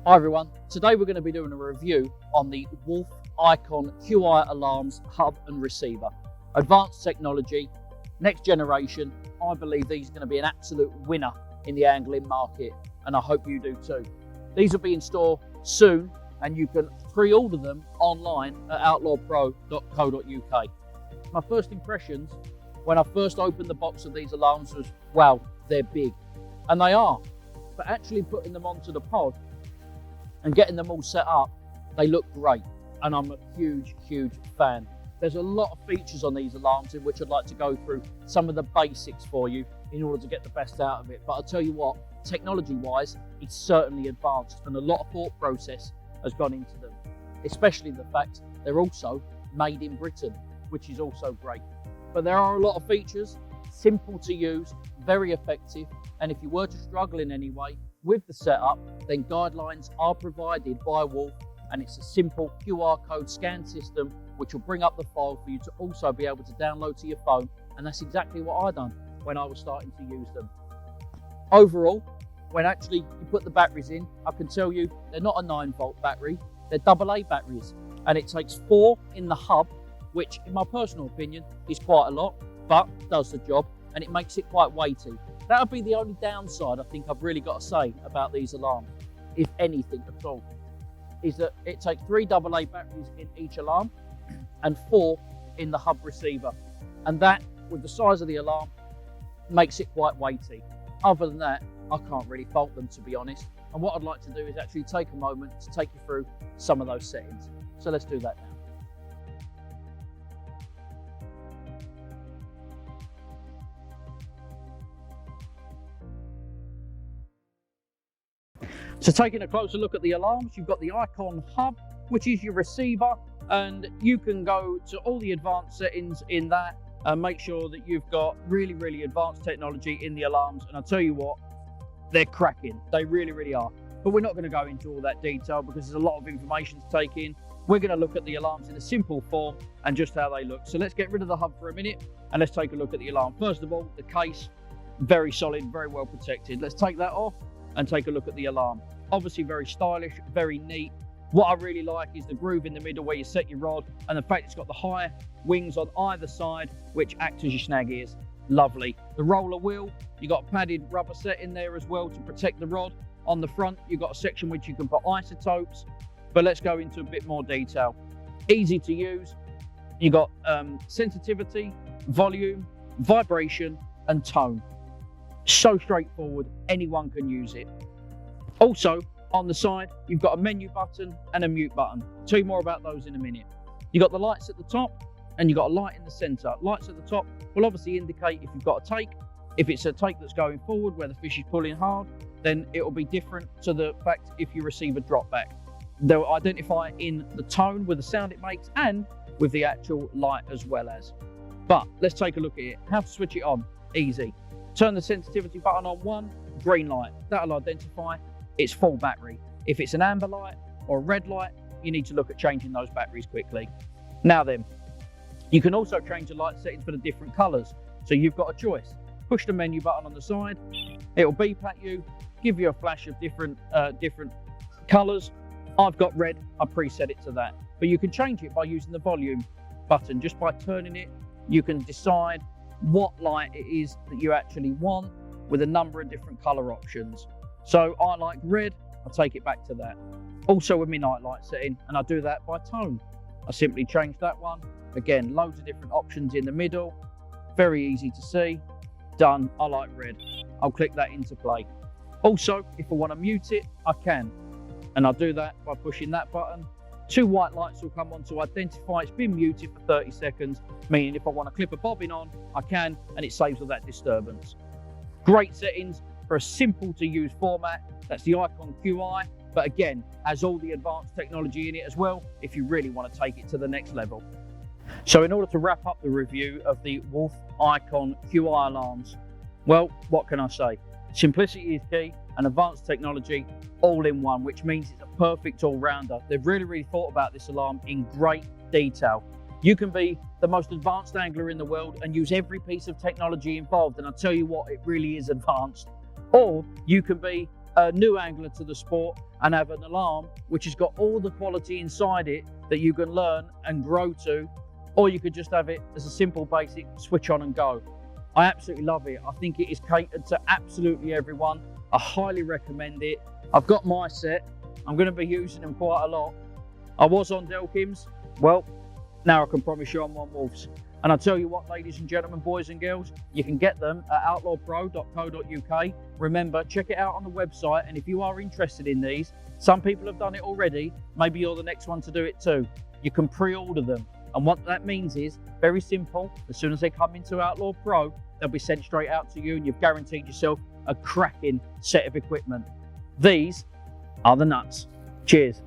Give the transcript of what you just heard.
Hi everyone, today we're going to be doing a review on the wolfwatchtv alarms hub and receiver. Advanced technology, next generation. I believe these are going to be an absolute winner in the angling market, and I hope you do too. These will be in store soon, and you can pre-order them online at outlawpro.co.uk. My first impressions when I first opened the box of these alarms was, wow, they're big. And they are, but actually putting them onto the pod and getting them all set up, they look great, and I'm a huge fan. There's a lot of features on these alarms in which I'd like to go through some of the basics for you in order to get the best out of it. But I'll tell you what, technology-wise, it's certainly advanced, and a lot of thought process has gone into them, especially the fact they're also made in Britain, which is also great. But there are a lot of features, simple to use, very effective, and if you were to struggle in any way with the setup, then guidelines are provided by Wolf, and it's a simple QR code scan system which will bring up the file for you to also be able to download to your phone, and that's exactly what I done when I was starting to use them. Overall, when actually you put the batteries in, I can tell you they're not a 9-volt battery, they're AA batteries, and it takes 4 in the hub, which in my personal opinion is quite a lot, but does the job, and it makes it quite weighty. That would be the only downside I think I've really got to say about these alarms, if anything at all, is that it takes 3 AA batteries in each alarm and 4 in the hub receiver. And that, with the size of the alarm, makes it quite weighty. Other than that, I can't really fault them, to be honest. And what I'd like to do is actually take a moment to take you through some of those settings. So let's do that now. So taking a closer look at the alarms, you've got the Icon hub, which is your receiver, and you can go to all the advanced settings in that and make sure that you've got really advanced technology in the alarms. And I'll tell you what, they're cracking. They really are. But we're not going to go into all that detail because there's a lot of information to take in. We're going to look at the alarms in a simple form and just how they look. So let's get rid of the hub for a minute and let's take a look at the alarm. First of all, the case, very solid, very well protected. Let's take that off and take a look at the alarm. Obviously very stylish, very neat. What I really like is the groove in the middle where you set your rod, and the fact it's got the high wings on either side which act as your snag ears. Lovely. The roller wheel, you got a padded rubber set in there as well to protect the rod. On the front you've got a section which you can put isotopes, but let's go into a bit more detail. Easy to use. You got sensitivity, volume, vibration and tone. So straightforward, anyone can use it. Also, on the side, you've got a menu button and a mute button. I'll tell you more about those in a minute. You've got the lights at the top and you've got a light in the center. Lights at the top will obviously indicate if you've got a take. If it's a take that's going forward where the fish is pulling hard, then it will be different to the fact if you receive a drop back. They'll identify in the tone with the sound it makes and with the actual light as well as. But let's take a look at it. How to switch it on, easy. Turn the sensitivity button on 1, green light. That'll identify it's full battery. If it's an amber light or a red light, you need to look at changing those batteries quickly. Now then, you can also change the light settings for the different colors. So you've got a choice. Push the menu button on the side, it'll beep at you, give you a flash of different colors. I've got red, I preset it to that. But you can change it by using the volume button. Just by turning it, you can decide what light it is that you actually want with a number of different color options. So I like red, I'll take it back to that. Also with my night light setting, and I do that by tone. I simply change that one. Again, loads of different options in the middle. Very easy to see. Done, I like red. I'll click that into play. Also, if I want to mute it, I can. And I'll do that by pushing that button. 2 white lights will come on to identify it's been muted for 30 seconds, meaning if I want to clip a bobbin on, I can, and it saves all that disturbance. Great settings for a simple to use format. That's the Icon QI, but again, has all the advanced technology in it as well if you really want to take it to the next level. So in order to wrap up the review of the Wolf Icon QI alarms, well, what can I say? Simplicity is key, and advanced technology all in one, which means it's a perfect all-rounder. They've really thought about this alarm in great detail. You can be the most advanced angler in the world and use every piece of technology involved, and I'll tell you what, it really is advanced. Or you can be a new angler to the sport and have an alarm which has got all the quality inside it that you can learn and grow to, or you could just have it as a simple basic switch on and go. I absolutely love it. I think it is catered to absolutely everyone. I highly recommend it. I've got my set. I'm going to be using them quite a lot. I was on 𝗕𝗶𝗿𝗀𝗻𝗄s. Well, now I can promise you I'm on Wolves. And I'll tell you what, ladies and gentlemen, boys and girls, you can get them at outlawpro.co.uk. Remember, check it out on the website. And if you are interested in these, some people have done it already. Maybe you're the next one to do it too. You can pre-order them. And what that means is very simple. As soon as they come into Outlaw Pro, they'll be sent straight out to you and you've guaranteed yourself a cracking set of equipment. These are the nuts. Cheers.